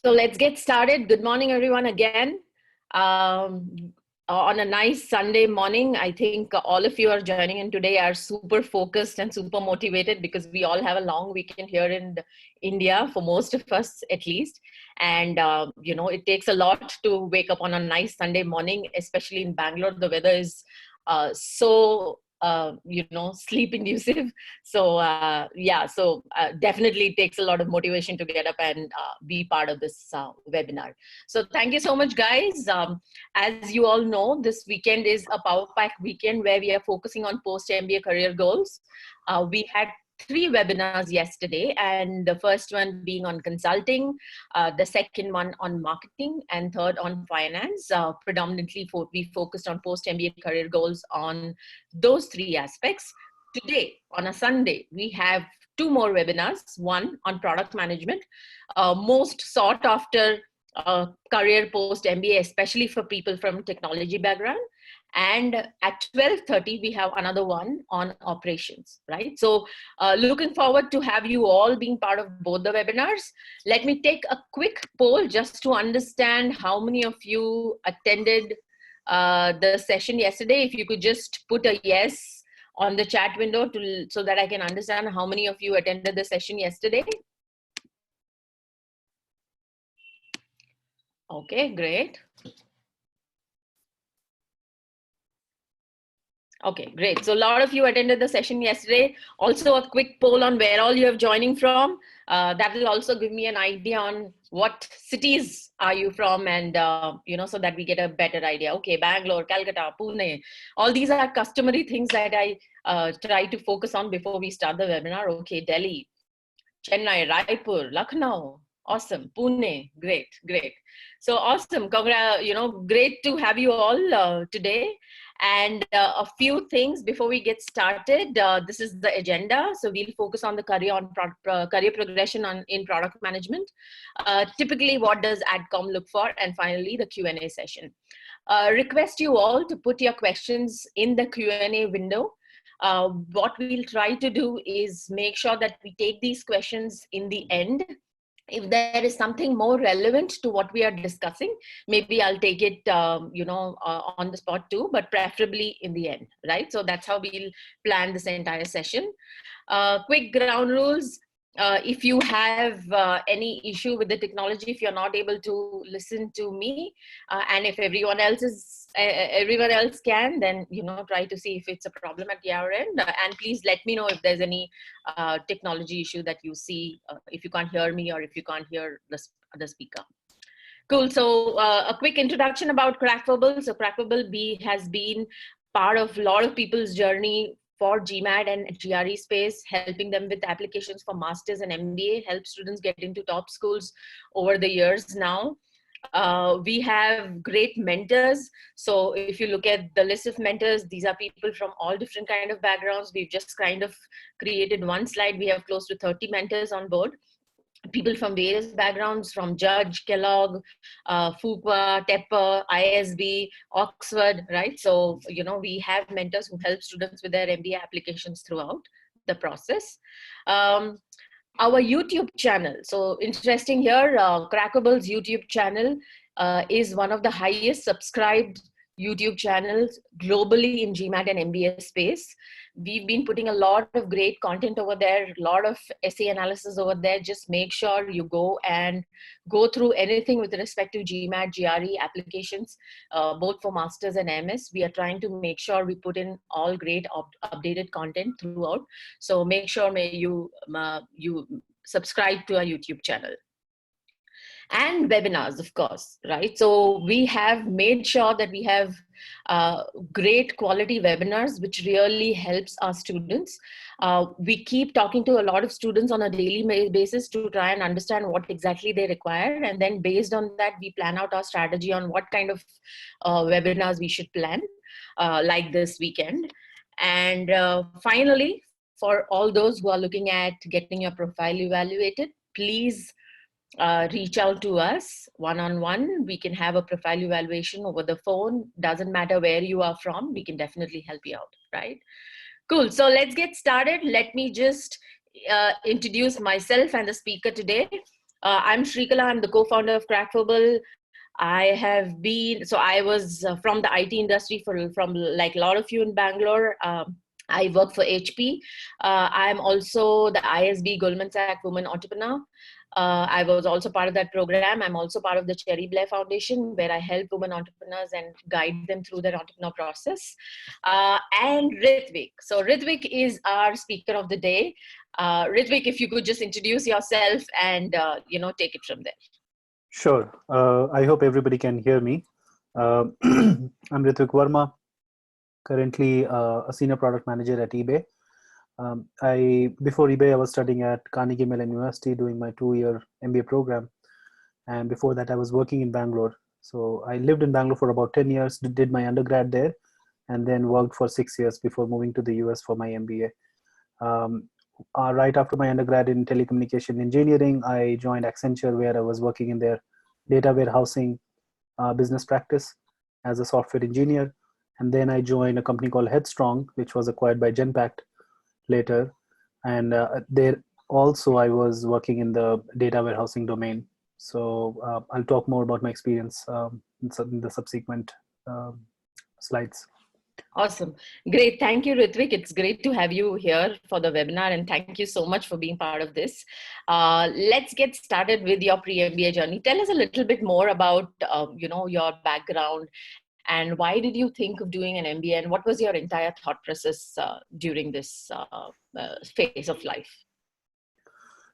So let's get started. Good morning, everyone, again. On a nice Sunday morning, I think all of you are joining in today are super focused and super motivated because we all have a long weekend here in India, for most of us at least. And, it takes a lot to wake up on a nice Sunday morning, especially in Bangalore. The weather is sleep inducive. So definitely it takes a lot of motivation to get up and be part of this webinar. So thank you so much, guys. As you all know, this weekend is a Power Pack weekend where we are focusing on post-MBA career goals. We had 3 webinars yesterday, and the first one being on consulting, the second one on marketing, and third on finance. Predominantly we focused on post-MBA career goals on those 3 aspects. Today, on a Sunday, we have 2 more webinars, one on product management, most sought after career post-MBA, especially for people from technology background. And at 12:30, we have another one on operations, right? So looking forward to have you all being part of both the webinars. Let me take a quick poll just to understand how many of you attended the session yesterday. If you could just put a yes on the chat window so that I can understand how many of you attended the session yesterday. Okay, great. Okay, great. So a lot of you attended the session yesterday. Also a quick poll on where all you are joining from. That will also give me an idea on what cities are you from, and so that we get a better idea. Okay, Bangalore, Calcutta, Pune. All these are customary things that I try to focus on before we start the webinar. Okay, Delhi, Chennai, Raipur, Lucknow. Awesome. Pune. Great, great. So awesome. Great to have you all today. And a few things before we get started. This is the agenda. So we'll focus on the career progression in product management. Typically, what does AdCom look for? And finally, the Q&A session. Request you all to put your questions in the Q&A window. What we'll try to do is make sure that we take these questions in the end. If there is something more relevant to what we are discussing, maybe I'll take it, on the spot too, but preferably in the end, right? So that's how we'll plan this entire session. Quick ground rules. If you have any issue with the technology, if you're not able to listen to me, and if everyone else can, then try to see if it's a problem at your end, and please let me know if there's any technology issue that you see, if you can't hear me or if you can't hear the speaker. Cool. So a quick introduction about Crackable. So Crackable has been part of a lot of people's journey for GMAT and GRE space, helping them with applications for masters and MBA, help students get into top schools over the years now. We have great mentors. So if you look at the list of mentors, these are people from all different kind of backgrounds. We've just kind of created one slide. We have close to 30 mentors on board. People from various backgrounds, from Judge, Kellogg, Fuqua, Tepper, ISB, Oxford, right? So, we have mentors who help students with their MBA applications throughout the process. Our YouTube channel. So interesting here, Crackable's YouTube channel is one of the highest subscribed YouTube channels globally in GMAT and MBA space. We've been putting a lot of great content over there, a lot of essay analysis over there. Just make sure you go through anything with respect to GMAT, GRE applications, both for masters and MS. We are trying to make sure we put in all great updated content throughout. So make sure you subscribe to our YouTube channel. And webinars, of course, right? So we have made sure that we have great quality webinars, which really helps our students. We keep talking to a lot of students on a daily basis to try and understand what exactly they require. And then based on that, we plan out our strategy on what kind of webinars we should plan, like this weekend. And finally, for all those who are looking at getting your profile evaluated, please reach out to us one-on-one. We can have a profile evaluation over the phone. Doesn't matter where you are from, we can definitely help you out, right? Cool. So let's get started. Let me just introduce myself and the speaker today. I'm Shrikala. I'm the co-founder of Crackable. I was from the IT industry from like a lot of you in Bangalore. I work for HP. I'm also the ISB Goldman Sachs Women Entrepreneur. I was also part of that program. I'm also part of the Cherry Blair Foundation, where I help women entrepreneurs and guide them through their entrepreneur process. And Ritwik. So Ritwik is our speaker of the day. Ritwik, if you could just introduce yourself and take it from there. Sure. I hope everybody can hear me. I'm Ritwik Verma, currently a senior product manager at eBay. Before eBay, I was studying at Carnegie Mellon University doing my 2-year MBA program. And before that, I was working in Bangalore. So I lived in Bangalore for about 10 years, did my undergrad there, and then worked for 6 years before moving to the US for my MBA. Right after my undergrad in telecommunication engineering, I joined Accenture, where I was working in their data warehousing business practice as a software engineer. And then I joined a company called Headstrong, which was acquired by Genpact later. And there also I was working in the data warehousing domain. So I'll talk more about my experience in the subsequent slides. Awesome. Great. Thank you, Ritwik. It's great to have you here for the webinar, and thank you so much for being part of this. Let's get started with your pre-MBA journey. Tell us a little bit more about your background and why did you think of doing an MBA, and what was your entire thought process during this phase of life?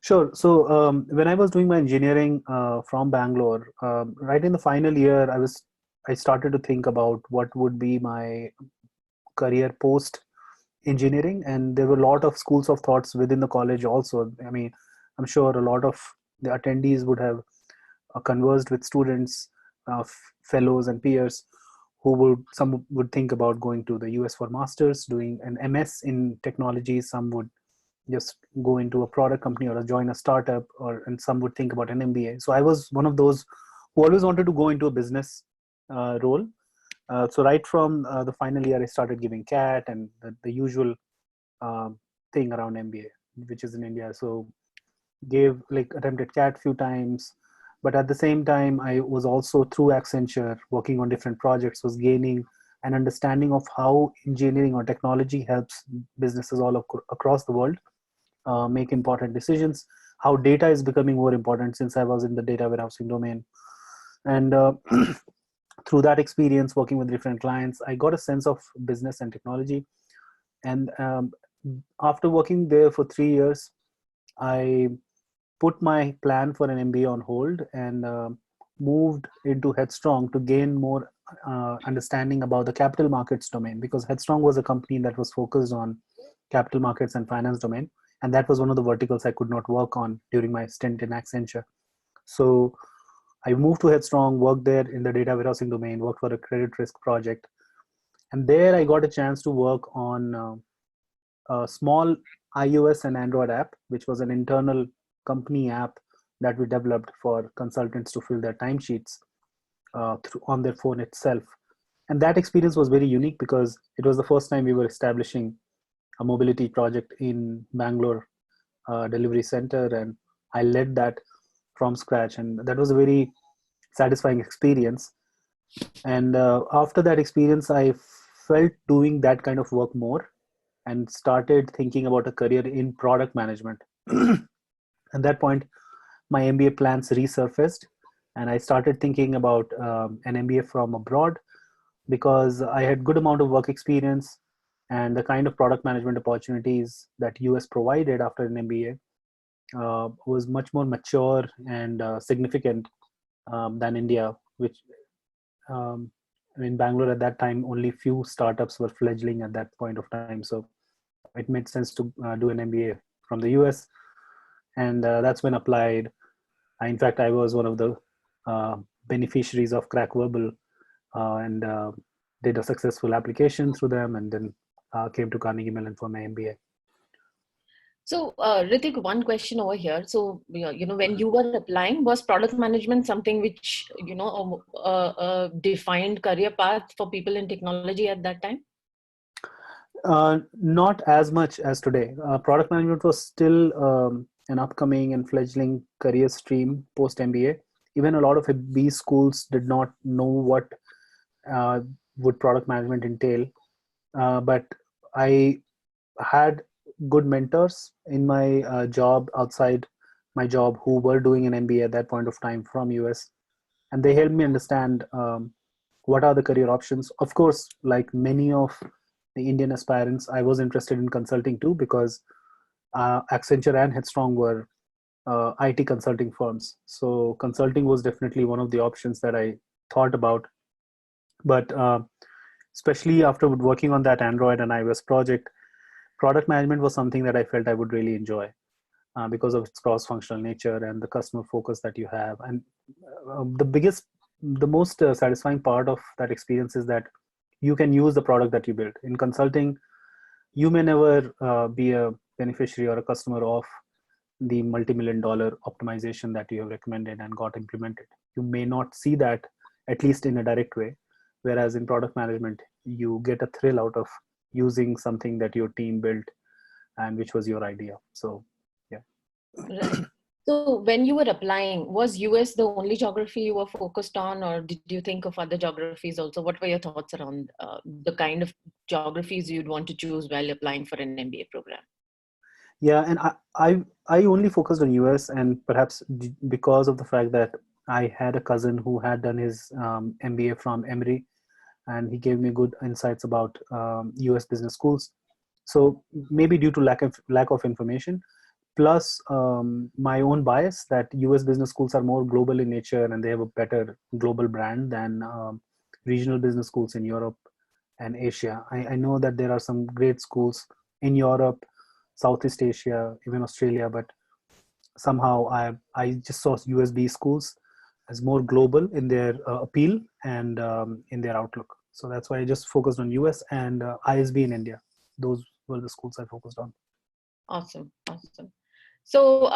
Sure. So when I was doing my engineering from Bangalore, right in the final year, I started to think about what would be my career post engineering, and there were a lot of schools of thoughts within the college also. I mean, I'm sure a lot of the attendees would have conversed with students, fellows and peers some would think about going to the US for masters, doing an MS in technology. Some would just go into a product company or join a startup, and some would think about an MBA. So I was one of those who always wanted to go into a business role. So right from the final year, I started giving CAT and the usual thing around MBA, which is in India. So attempted CAT few times, but at the same time, I was also through Accenture working on different projects, was gaining an understanding of how engineering or technology helps businesses all across the world make important decisions, how data is becoming more important since I was in the data warehousing domain. And through that experience working with different clients, I got a sense of business and technology. And after working there for 3 years, I put my plan for an MBA on hold and moved into Headstrong to gain more understanding about the capital markets domain, because Headstrong was a company that was focused on capital markets and finance domain. And that was one of the verticals I could not work on during my stint in Accenture. So I moved to Headstrong, worked there in the data warehousing domain, worked for a credit risk project. And there I got a chance to work on a small iOS and Android app, which was an internal company app that we developed for consultants to fill their timesheets on their phone itself. And that experience was very unique because it was the first time we were establishing a mobility project in Bangalore delivery center, and I led that from scratch, and that was a very satisfying experience. And after that experience, I felt doing that kind of work more and started thinking about a career in product management. At that point, my MBA plans resurfaced, and I started thinking about an MBA from abroad because I had good amount of work experience, and the kind of product management opportunities that US provided after an MBA was much more mature and significant than India, which in Bangalore at that time, only few startups were fledgling at that point of time. So it made sense to do an MBA from the US. And that's when applied. In fact, I was one of the beneficiaries of Crack Verbal and did a successful application through them, and then came to Carnegie Mellon for my MBA. So, Ritwik, one question over here. So, when you were applying, was product management something which, a defined career path for people in technology at that time? Not as much as today. Product management was still an upcoming and fledgling career stream post MBA. Even a lot of B schools did not know what uh, would product management entail, but I had good mentors in my job outside my job who were doing an MBA at that point of time from US, and they helped me understand what are the career options. Of course, like many of the Indian aspirants, I was interested in consulting too, because Accenture and Headstrong were IT consulting firms. So consulting was definitely one of the options that I thought about. But especially after working on that Android and iOS project, product management was something that I felt I would really enjoy because of its cross-functional nature and the customer focus that you have. And the most satisfying part of that experience is that you can use the product that you built. In consulting, you may never be a beneficiary or a customer of the multi-million dollar optimization that you have recommended and got implemented. You may not see that, at least in a direct way. Whereas in product management, you get a thrill out of using something that your team built and which was your idea. So, yeah. Right. So when you were applying, was US the only geography you were focused on, or did you think of other geographies also? What were your thoughts around the kind of geographies you'd want to choose while applying for an MBA program? Yeah, and I only focused on US, and perhaps because of the fact that I had a cousin who had done his MBA from Emory, and he gave me good insights about US business schools. So maybe due to lack of information, plus my own bias that US business schools are more global in nature and they have a better global brand than regional business schools in Europe and Asia. I know that there are some great schools in Europe, Southeast Asia, even Australia, but somehow I just saw USB schools as more global in their appeal and in their outlook. So that's why I just focused on US and ISB in India. Those were the schools I focused on. Awesome, awesome. So,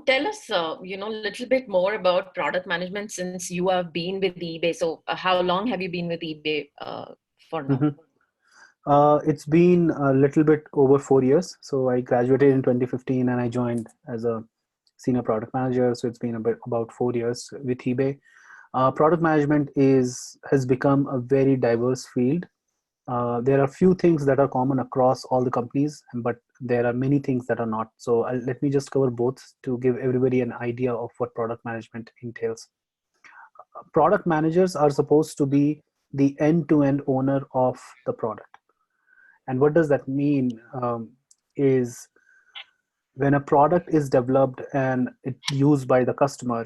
tell us, a little bit more about product management since you have been with eBay. So, how long have you been with eBay for now? Mm-hmm. It's been a little bit over 4 years. So I graduated in 2015 and I joined as a senior product manager. So it's been about 4 years with eBay. Product management has become a very diverse field. There are few things that are common across all the companies, but there are many things that are not. So let me just cover both to give everybody an idea of what product management entails. Product managers are supposed to be the end-to-end owner of the product. And what does that mean? Is when a product is developed and it's used by the customer,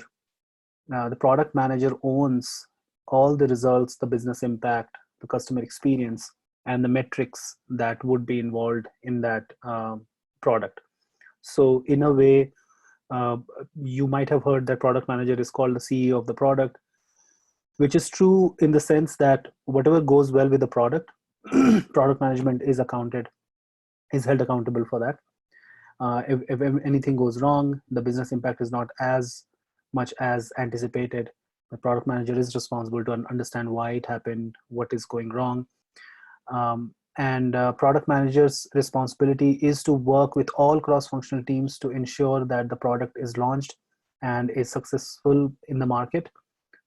the product manager owns all the results, the business impact, the customer experience, and the metrics that would be involved in that product. So in a way, you might have heard that product manager is called the CEO of the product, which is true in the sense that whatever goes well with the product, product management is held accountable for that. If anything goes wrong, the business impact is not as much as anticipated. The product manager is responsible to understand why it happened, what is going wrong. And product manager's responsibility is to work with all cross-functional teams to ensure that the product is launched and is successful in the market,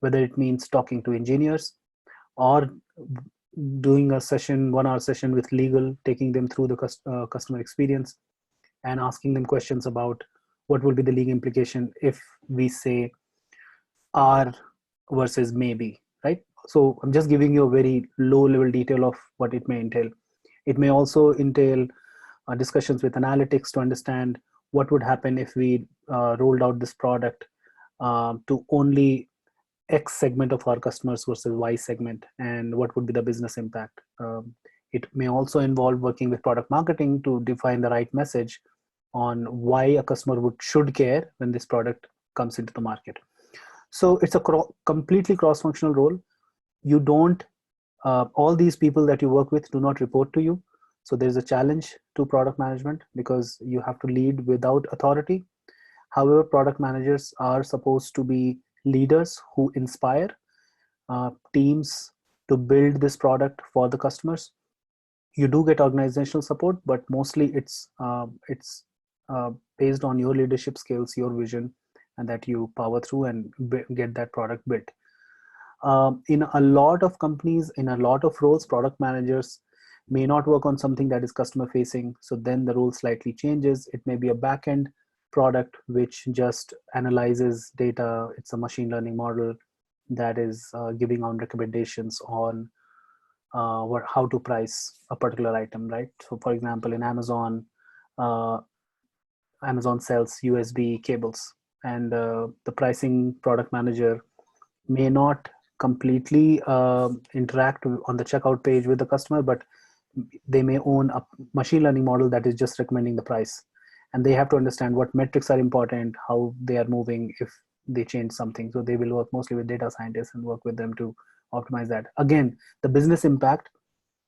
whether it means talking to engineers or doing a 1-hour session with legal, taking them through the customer experience and asking them questions about what will be the legal implication if we say are versus maybe, right? So I'm just giving you a very low level detail of what it may entail. It may also entail discussions with analytics to understand what would happen if we rolled out this product to only X segment of our customers versus Y segment, and what would be the business impact. It may also involve working with product marketing to define the right message on why a customer should care when this product comes into the market. So it's a completely cross-functional role. You don't, all these people that you work with do not report to you. So there's a challenge to product management because you have to lead without authority. However, product managers are supposed to be leaders who inspire teams to build this product for the customers. You do get organizational support, but mostly it's based on your leadership skills, your vision, and that you power through and get that product built. In a lot of companies, in a lot of roles, product managers may not work on something that is customer facing. So then the role slightly changes. It may be a backend product which just analyzes data. It's a machine learning model that is giving out recommendations on how to price a particular item, right? So for example, in Amazon, uh, Amazon sells USB cables, and the pricing product manager may not completely interact on the checkout page with the customer, but they may own a machine learning model that is just recommending the price, and they have to understand what metrics are important, how they are moving if they change something. So they will work mostly with data scientists and work with them to optimize that. Again, the business impact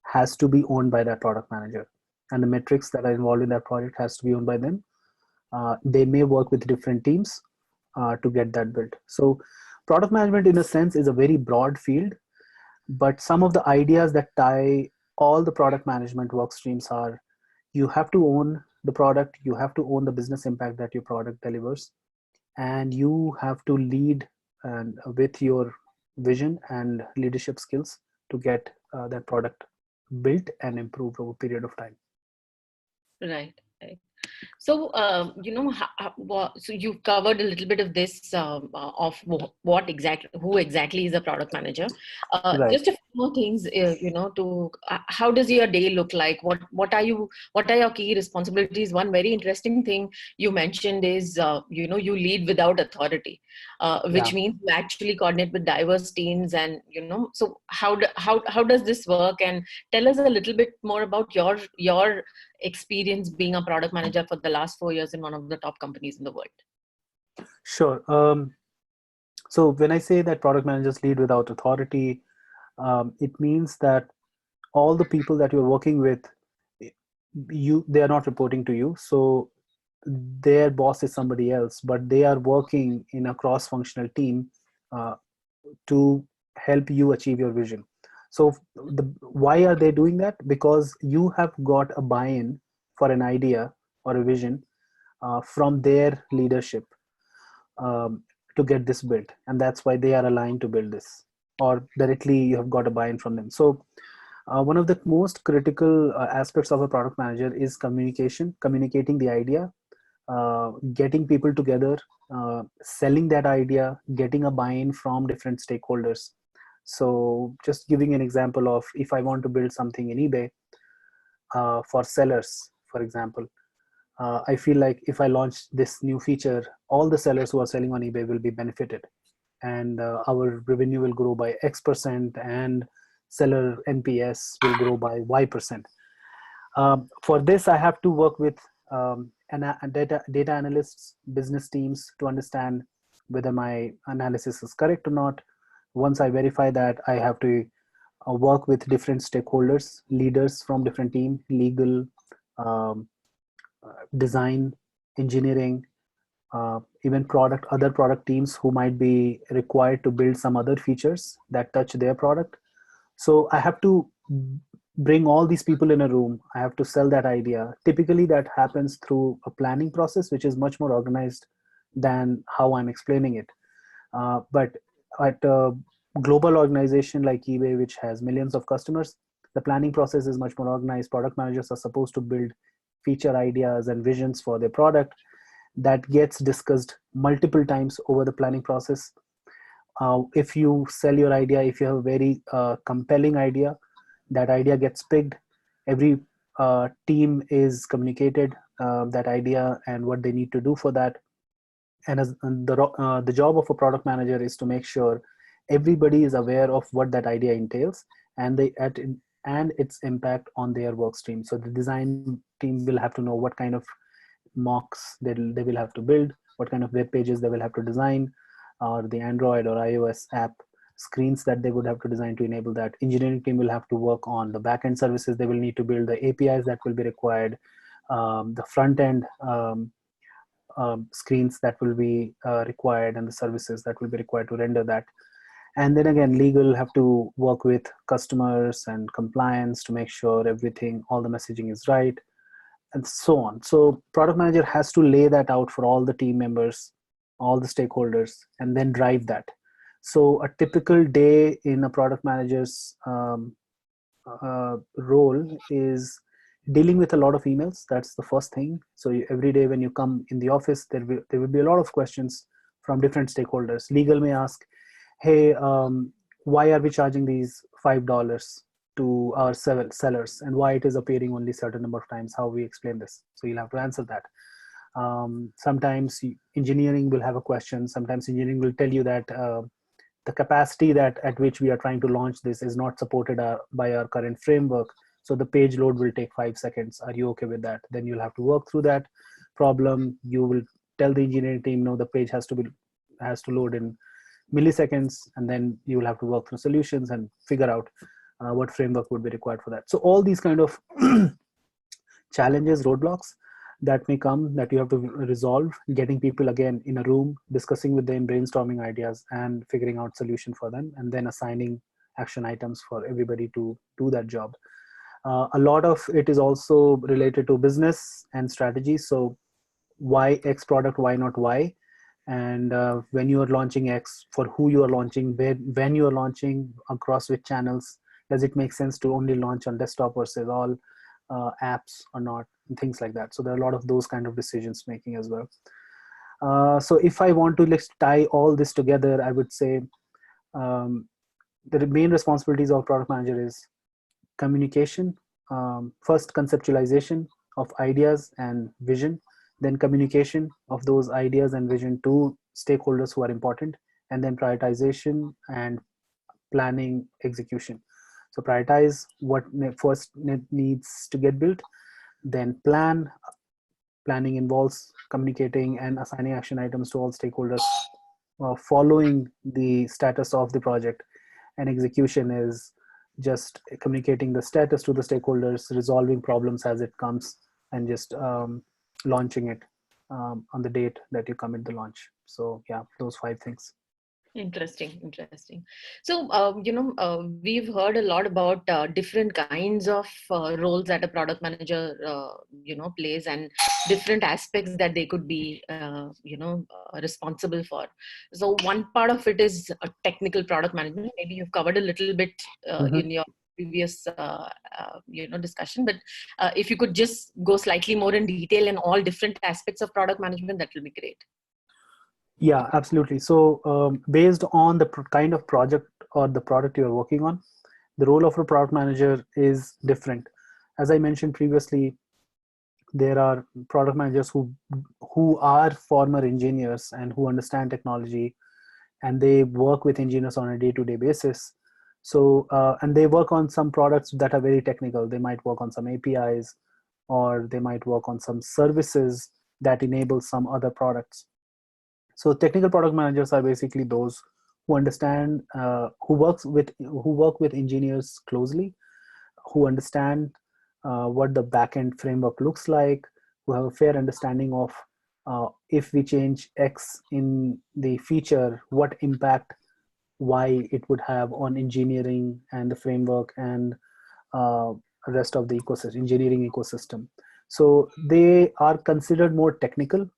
has to be owned by that product manager, and the metrics that are involved in that project has to be owned by them. They may work with different teams to get that built. So product management in a sense is a very broad field, but some of the ideas that tie all the product management work streams are: you have to own the product, you have to own the business impact that your product delivers, and you have to lead and with your vision and leadership skills to get that product built and improved over a period of time. Right. Right. So, so you've covered a little bit of this of what exactly, who exactly is a product manager. Right. Just a few more things, to how does your day look like? What are your key responsibilities? One very interesting thing you mentioned is, you lead without authority, Yeah. which means you actually coordinate with diverse teams, and so how does this work? And tell us a little bit more about your experience being a product manager for the last 4 years in one of the top companies in the world. Sure. So when I say that product managers lead without authority, it means that all the people that you're working with, they are not reporting to you. So their boss is somebody else, but they are working in a cross-functional team uh, to help you achieve your vision. So why are they doing that? Because you have got a buy-in for an idea or a vision from their leadership to get this built, and that's why they are aligned to build this, or directly you have got a buy-in from them. So one of the most critical aspects of a product manager is communicating the idea, getting people together, selling that idea, getting a buy-in from different stakeholders. So just giving an example of, if I want to build something in eBay for sellers, for example, I feel like if I launch this new feature, all the sellers who are selling on eBay will be benefited, and our revenue will grow by X%, and seller NPS will grow by Y%. For this, I have to work with data analysts, business teams, to understand whether my analysis is correct or not. Once I verify that, I have to work with different stakeholders, leaders from different teams, legal, um, design, engineering, even other product teams who might be required to build some other features that touch their product. So I have to bring all these people in a room. I have to sell that idea. Typically that happens through a planning process, which is much more organized than how I'm explaining it. But at a global organization like eBay, which has millions of customers, the planning process is much more organized. Product managers are supposed to build feature ideas and visions for their product that gets discussed multiple times over the planning process. If you sell your idea, if you have a very compelling idea, that idea gets picked. Every team is communicated that idea and what they need to do for that. And the job of a product manager is to make sure everybody is aware of what that idea entails, and its impact on their work stream. So the design team will have to know what kind of mocks they will have to build, what kind of web pages they will have to design, or the Android or iOS app screens that they would have to design to enable that. Engineering team will have to work on the backend services. They will need to build the APIs that will be required, the front end screens that will be required, and the services that will be required to render that. And then again, legal have to work with customers and compliance to make sure everything, all the messaging is right. and so on. So product manager has to lay that out for all the team members, all the stakeholders, and then drive that. So a typical day in a product manager's role is dealing with a lot of emails. That's the first thing. So every day when you come in the office, there will be a lot of questions from different stakeholders. Legal may ask, hey, why are we charging these $5 to our sellers, and why it is appearing only certain number of times? How we explain this? So you'll have to answer that. Sometimes engineering will have a question. Sometimes engineering will tell you that the capacity that at which we are trying to launch this is not supported by our current framework. So the page load will take 5 seconds. Are you okay with that? Then you'll have to work through that problem. You will tell the engineering team, no, the page has to load in milliseconds, and then you will have to work through solutions and figure out what framework would be required for that. So all these kind of challenges, roadblocks that may come, that you have to resolve, getting people again in a room, discussing with them, brainstorming ideas and figuring out solution for them, and then assigning action items for everybody to do that job. A lot of it is also related to business and strategy. So why X product, why not Y? And when you are launching X, for who you are launching, when you are launching, across which channels, does it make sense to only launch on desktop versus all apps or not, and things like that. So there are a lot of those kind of decisions making as well. So if I want to, let's tie all this together, I would say the main responsibilities of product manager is communication, first conceptualization of ideas and vision, then communication of those ideas and vision to stakeholders who are important, and then prioritization and planning, execution. So prioritize what first needs to get built, then planning involves communicating and assigning action items to all stakeholders, following the status of the project, and execution is just communicating the status to the stakeholders, resolving problems as it comes, and just launching it on the date that you commit the launch. So yeah, those 5 things. Interesting. So, we've heard a lot about different kinds of roles that a product manager, plays, and different aspects that they could be, responsible for. So one part of it is a technical product management. Maybe you've covered a little bit in your previous, discussion, but if you could just go slightly more in detail in all different aspects of product management, that will be great. Yeah, absolutely. So based on the kind of project or the product you're working on, the role of a product manager is different. As I mentioned previously, there are product managers who are former engineers and who understand technology, and they work with engineers on a day-to-day basis. So and they work on some products that are very technical. They might work on some APIs, or they might work on some services that enable some other products. So technical product managers are basically those who understand, who work with engineers closely, who understand what the backend framework looks like, who have a fair understanding of if we change X in the feature, what impact Y it would have on engineering and the framework and rest of the engineering ecosystem. So they are considered more technical.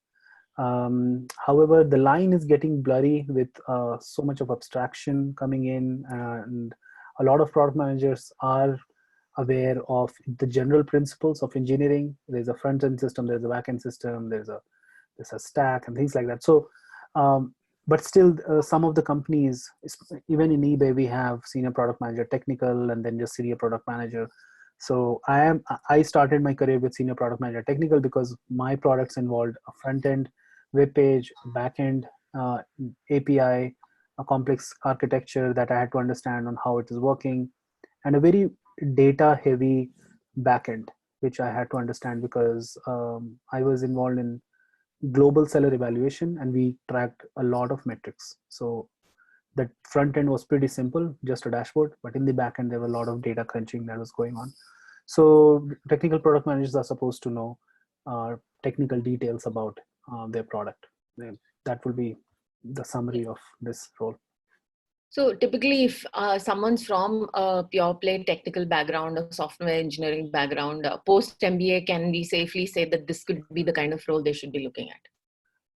However, the line is getting blurry with so much of abstraction coming in, and a lot of product managers are aware of the general principles of engineering. There's a front-end system, there's a back-end system, there's a stack and things like that. So, but still, some of the companies, even in eBay, we have senior product manager technical, and then just senior product manager. So I started my career with senior product manager technical because my products involved a front end, web page, backend, API, a complex architecture that I had to understand on how it is working, and a very data heavy backend, which I had to understand because I was involved in global seller evaluation, and we tracked a lot of metrics. So the front end was pretty simple, just a dashboard, but in the back end, there were a lot of data crunching that was going on. So technical product managers are supposed to know technical details about their product. That will be the summary of this role. So typically, if someone's from a pure play technical background or software engineering background, post MBA, can we safely say that this could be the kind of role they should be looking at?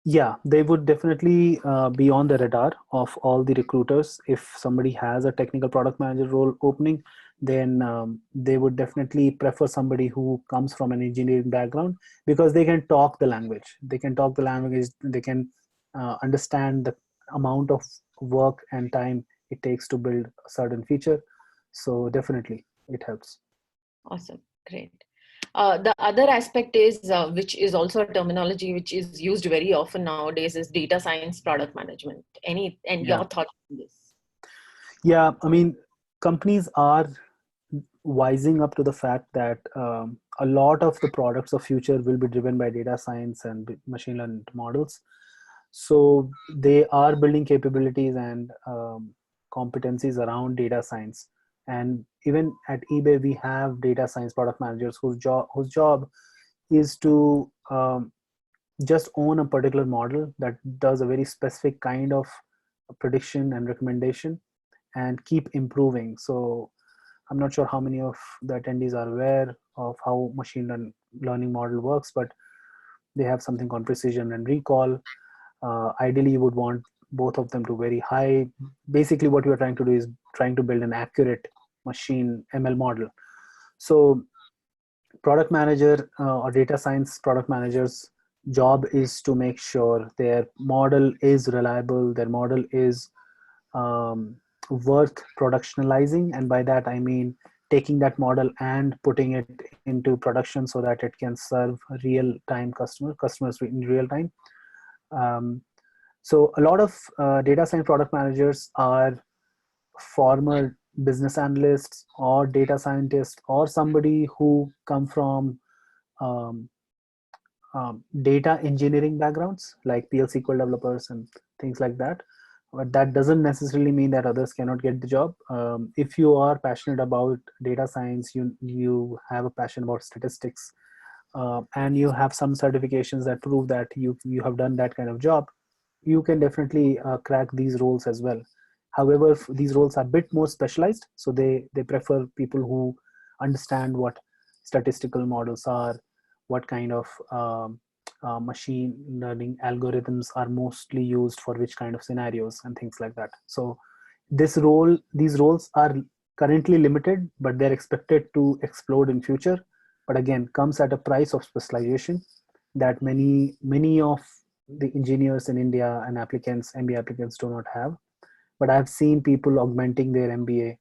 Yeah, they would definitely be on the radar of all the recruiters. If somebody has a technical product manager role opening, then they would definitely prefer somebody who comes from an engineering background, because they can talk the language. They can talk the language. They can understand the amount of work and time it takes to build a certain feature. So definitely, it helps. Awesome, great. The other aspect is, which is also a terminology which is used very often nowadays, is data science product management. And Yeah. your thoughts on this? Yeah, I mean, companies are wising up to the fact that a lot of the products of future will be driven by data science and machine learning models. So they are building capabilities and competencies around data science. And even at eBay, we have data science product managers whose job is to just own a particular model that does a very specific kind of prediction and recommendation, and keep improving. So I'm not sure how many of the attendees are aware of how learning model works, but they have something called precision and recall. Ideally, you would want both of them to very high. Basically, what you are trying to do is trying to build an accurate machine ML model. So product manager or data science product managers job is to make sure their model is reliable, their model is um, worth productionalizing, and by that I mean taking that model and putting it into production so that it can serve real time customers in real time. um, so a lot of data science product managers are former business analysts or data scientists, or somebody who come from um, data engineering backgrounds like PL SQL developers and things like that. But that doesn't necessarily mean that others cannot get the job. If you are passionate about data science, you have a passion about statistics, and you have some certifications that prove that you have done that kind of job, you can definitely crack these roles as well. However, these roles are a bit more specialized, so they prefer people who understand what statistical models are, what kind of machine learning algorithms are mostly used for which kind of scenarios and things like that. So these roles are currently limited, but they're expected to explode in future. But again, comes at a price of specialization that many of the engineers in India and MBA applicants do not have. But I've seen people augmenting their MBA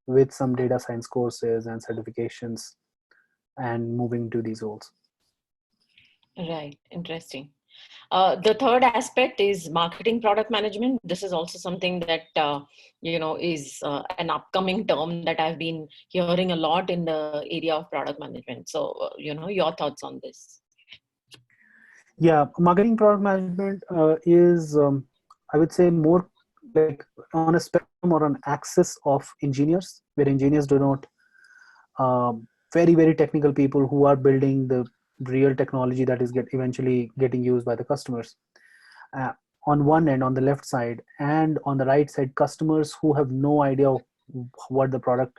with some data science courses and certifications and moving to these roles. Right, interesting. The third aspect is marketing product management. This is also something that is an upcoming term that I've been hearing a lot in the area of product management. So your thoughts on this? Yeah, marketing product management is, I would say, more like on a spectrum or an axis of engineers, where engineers do not very technical people who are building the real technology that is eventually getting used by the customers. Uh, on one end, on the left side, and on the right side, customers who have no idea what the product,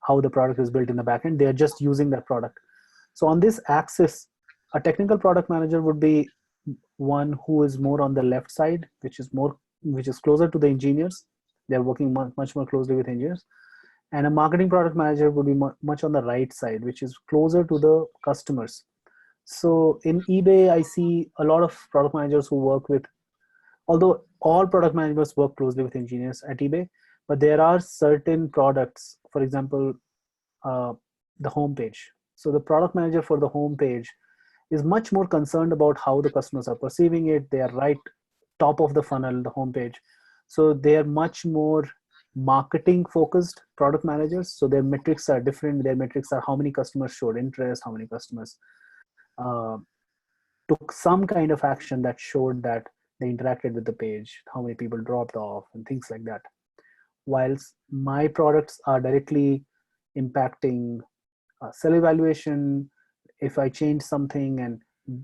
how the product is built in the back end. They are just using that product. So on this axis, a technical product manager would be one who is more on the left side, which is closer to the engineers. They're working much more closely with engineers. And a marketing product manager would be much on the right side, which is closer to the customers. So in eBay, I see a lot of product managers who work with, although all product managers work closely with engineers at eBay, but there are certain products, for example, uh, the homepage. So the product manager for the homepage is much more concerned about how the customers are perceiving it. They are right top of the funnel, the homepage. So they are much more marketing focused product managers. So their metrics are different. Their metrics are how many customers showed interest, how many customers uh, took some kind of action that showed that they interacted with the page, how many people dropped off, and things like that. Whilst my products are directly impacting sell evaluation. If I change something and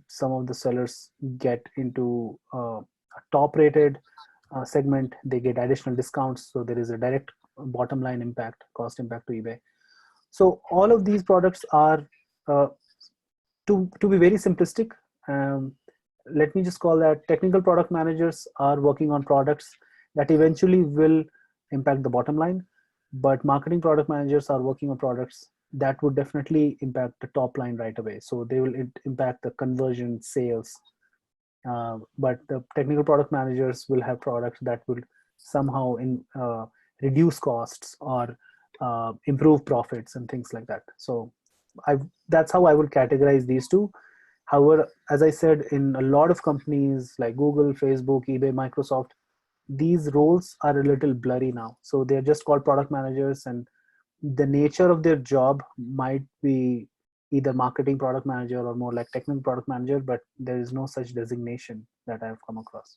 some of the sellers get into a top rated segment, they get additional discounts. So there is a direct bottom line impact, cost impact to eBay. So all of these products are, to be very simplistic, let me just call that technical product managers are working on products that eventually will impact the bottom line, but marketing product managers are working on products that would definitely impact the top line right away. So they will impact the conversion, sales, but the technical product managers will have products that will somehow reduce costs or improve profits and things like that. So that's how I would categorize these two. However, as I said, in a lot of companies like Google, Facebook, eBay, Microsoft, these roles are a little blurry now. So they're just called product managers, and the nature of their job might be either marketing product manager or more like technical product manager, but there is no such designation that I've come across.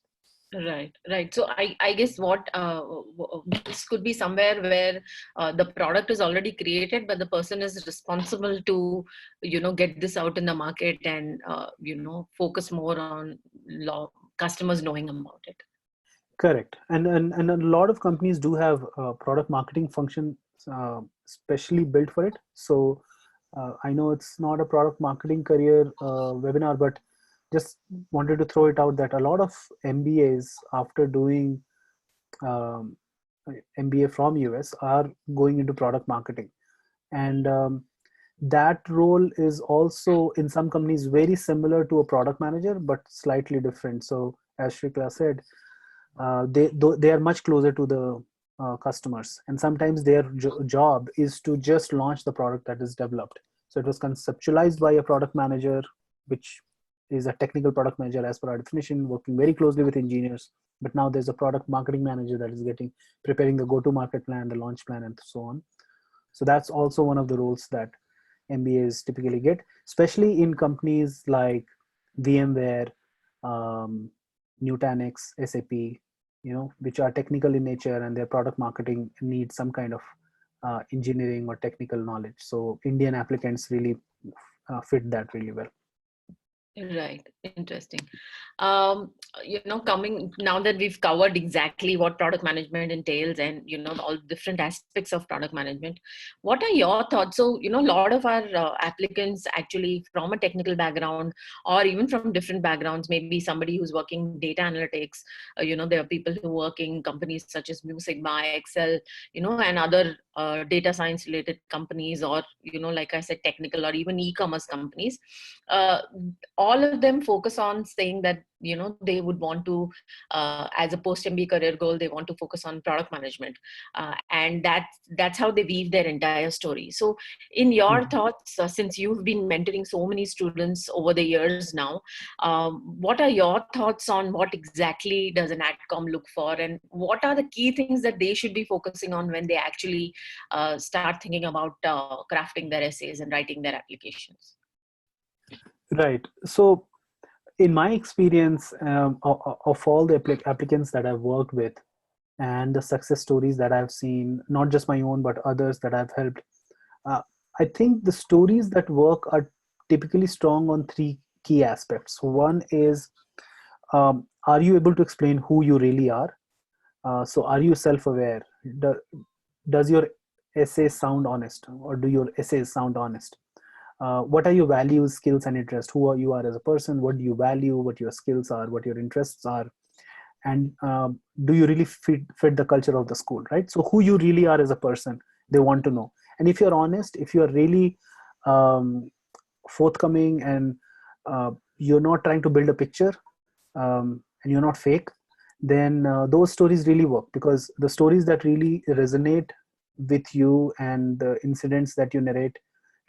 Right. So I guess what this could be somewhere where the product is already created, but the person is responsible to, get this out in the market and, focus more on customers knowing about it. Correct. And a lot of companies do have product marketing function specially built for it. So I know it's not a product marketing career webinar, but just wanted to throw it out that a lot of MBAs after doing MBA from US are going into product marketing. And that role is also in some companies very similar to a product manager, but slightly different. So as Shrikla said, they are much closer to the customers, and sometimes their job is to just launch the product that is developed. So it was conceptualized by a product manager, which is a technical product manager as per our definition, working very closely with engineers. But now there's a product marketing manager that is preparing the go-to-market plan, the launch plan, and so on. So that's also one of the roles that MBAs typically get, especially in companies like VMware, Nutanix, SAP, which are technical in nature, and their product marketing needs some kind of engineering or technical knowledge. So Indian applicants really fit that really well. Right. Interesting. Coming now that we've covered exactly what product management entails and, all different aspects of product management, what are your thoughts? So, a lot of our applicants actually from a technical background or even from different backgrounds, maybe somebody who's working data analytics, there are people who work in companies such as Mu Sigma, Excel, and other data science related companies, or, like I said, technical or even e-commerce companies. All of them focus on saying that, they would want to, as a post-MBA career goal, they want to focus on product management. And that's how they weave their entire story. So in your thoughts, since you've been mentoring so many students over the years now, what are your thoughts on what exactly does an AdCom look for? And what are the key things that they should be focusing on when they actually start thinking about crafting their essays and writing their applications? Right. So in my experience of all the applicants that I've worked with and the success stories that I've seen, not just my own, but others that I've helped, I think the stories that work are typically strong on three key aspects. One is, are you able to explain who you really are? So are you self-aware? Does your essay sound honest, or do your essays sound honest? What are your values, skills, and interests? Who are you as a person? What do you value? What your skills are? What your interests are? And do you really fit the culture of the school, right? So who you really are as a person, they want to know. And if you're honest, if you're really forthcoming, and you're not trying to build a picture, and you're not fake, then those stories really work, because the stories that really resonate with you and the incidents that you narrate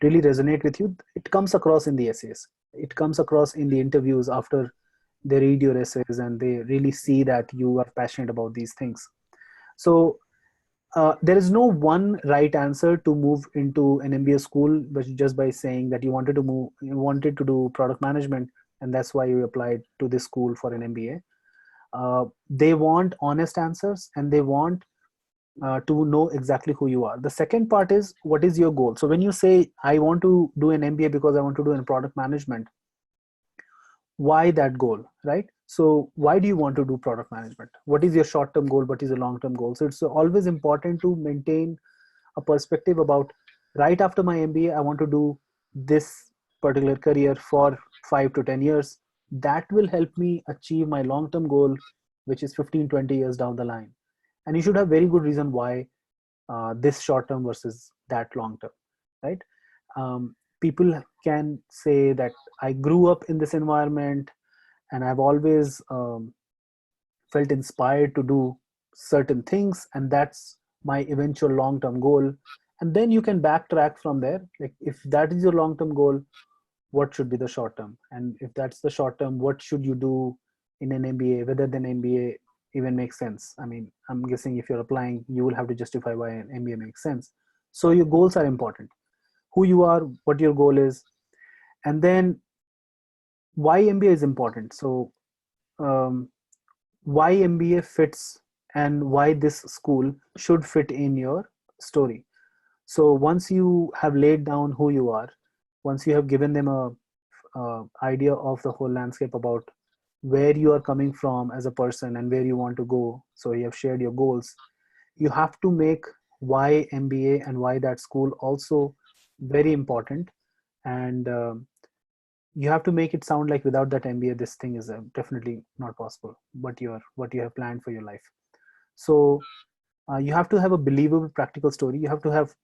really resonate with you, it comes across in the essays. It comes across in the interviews after they read your essays and they really see that you are passionate about these things. So there is no one right answer to move into an MBA school, but just by saying that you wanted to do product management, and that's why you applied to this school for an MBA. They want honest answers, and they want to know exactly who you are. The second part is, what is your goal? So when you say, I want to do an MBA because I want to do in product management, why that goal, right? So why do you want to do product management? What is your short-term goal? What is your long-term goal? So it's always important to maintain a perspective about, right after my MBA, I want to do this particular career for 5 to 10 years. That will help me achieve my long-term goal, which is 15, 20 years down the line. And you should have very good reason why this short-term versus that long-term, right? People can say that I grew up in this environment and I've always felt inspired to do certain things, and that's my eventual long-term goal. And then you can backtrack from there. Like, if that is your long-term goal, what should be the short term? And if that's the short term, what should you do in an MBA? Whether then MBA even makes sense. I mean, I'm guessing if you're applying, you will have to justify why an MBA makes sense. So your goals are important. Who you are, what your goal is, and then why MBA is important. So um, why MBA fits and why this school should fit in your story. So once you have laid down who you are, once you have given them a idea of the whole landscape about where you are coming from as a person and where you want to go, so you have shared your goals, you have to make why MBA and why that school also very important. And you have to make it sound like without that MBA, this thing is definitely not possible. What you have planned for your life. So you have to have a believable practical story. You have to have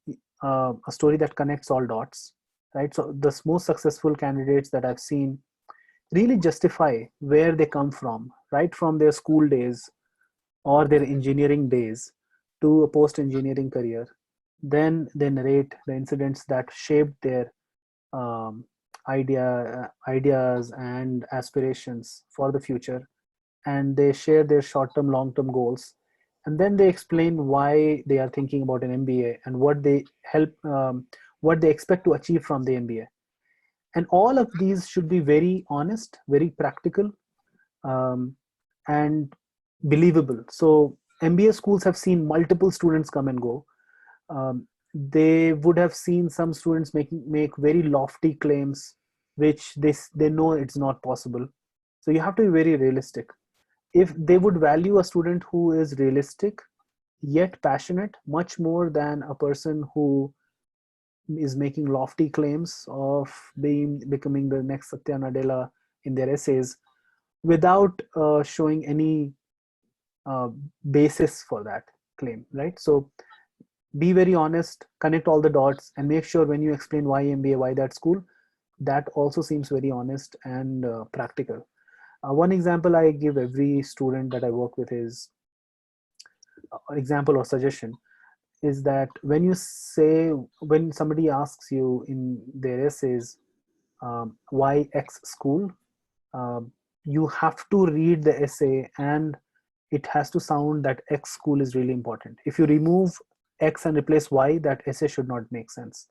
a story that connects all dots, right? So the most successful candidates that I've seen really justify where they come from, right from their school days or their engineering days to a post-engineering career. Then they narrate the incidents that shaped their um, ideas and aspirations for the future, and they share their short-term, long-term goals, and then they explain why they are thinking about an MBA and what they expect to achieve from the MBA. And all of these should be very honest, very practical, um, and believable. So MBA schools have seen multiple students come and go. They would have seen some students make very lofty claims, which they know it's not possible. So you have to be very realistic. If they would value a student who is realistic yet passionate much more than a person who is making lofty claims of becoming the next Satya Nadella in their essays without showing any uh, basis for that claim, right? So be very honest, connect all the dots, and make sure when you explain why MBA, why that school, that also seems very honest and practical. One example I give every student that I work with is example or suggestion is that when somebody asks you in their essays why X school, um, you have to read the essay and it has to sound that X school is really important. If you remove X and replace Y, that essay should not make sense.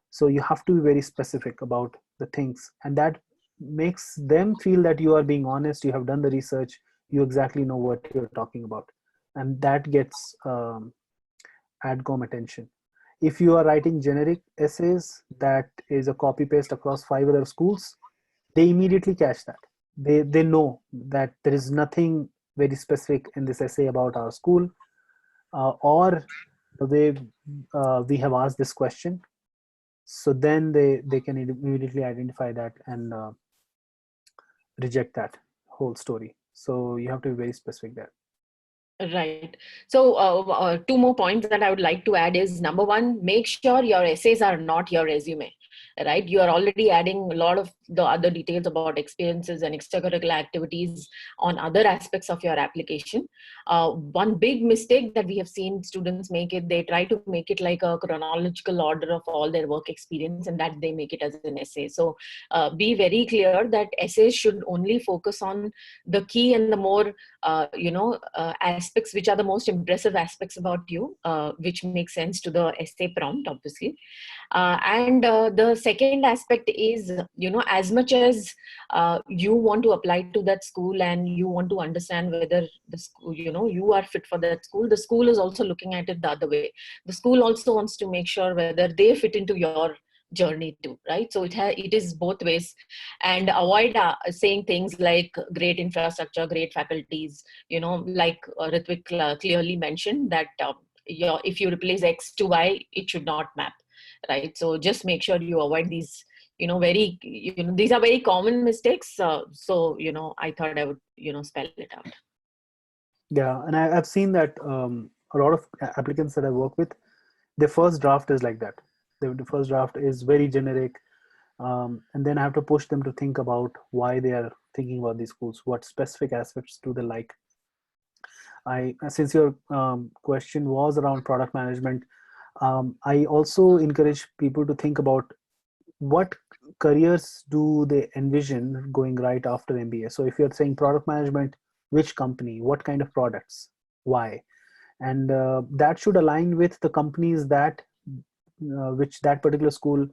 So you have to be very specific about the things, and that makes them feel that you are being honest, you have done the research, you exactly know what you're talking about, and that gets AdCom attention. If you are writing generic essays that is a copy paste across 5 other schools, they immediately catch that. They know that there is nothing very specific in this essay about our school, or the way we have asked this question. So then they can immediately identify that and reject that whole story. So you have to be very specific there. Right. So two more points that I would like to add is, number one, make sure your essays are not your resume, right? You are already adding a lot of the other details about experiences and extracurricular activities on other aspects of your application. One big mistake that we have seen students make it, they try to make it like a chronological order of all their work experience, and that they make it as an essay. So be very clear that essays should only focus on the key and the more aspects which are the most impressive aspects about you, which makes sense to the essay prompt, obviously. And the second aspect is, as much as you want to apply to that school and you want to understand whether the school, you are fit for that school, the school is also looking at it the other way. The school also wants to make sure whether they fit into your journey too, right? So it is both ways. And avoid saying things like great infrastructure, great faculties, like Ritwik clearly mentioned that if you replace X to Y, it should not map, right? So just make sure you avoid these, these are very common mistakes. So I thought I would spell it out. Yeah, and I've seen that a lot of applicants that I work with, their first draft is like that. The first draft is very generic, and then I have to push them to think about why they are thinking about these schools, what specific aspects do they like. Since your question was around product management, I also encourage people to think about what careers do they envision going right after MBA. So if you're saying product management, which company, what kind of products, why? And that should align with the companies that which that particular school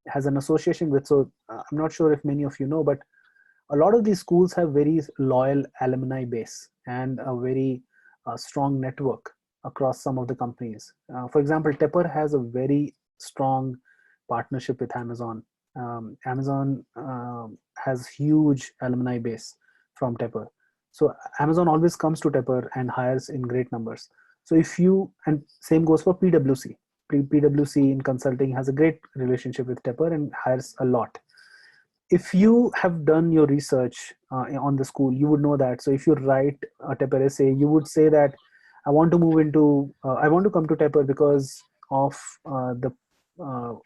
has an association with. So I'm not sure if many of you know, but a lot of these schools have very loyal alumni base and a very strong network across some of the companies. For example, Tepper has a very strong partnership with Amazon. Amazon has huge alumni base from Tepper. So Amazon always comes to Tepper and hires in great numbers. So if you, and same goes for PwC. PwC in consulting has a great relationship with Tepper and hires a lot. If you have done your research on the school, you would know that. So if you write a Tepper essay, you would say that I want to move into, I want to come to Tepper because of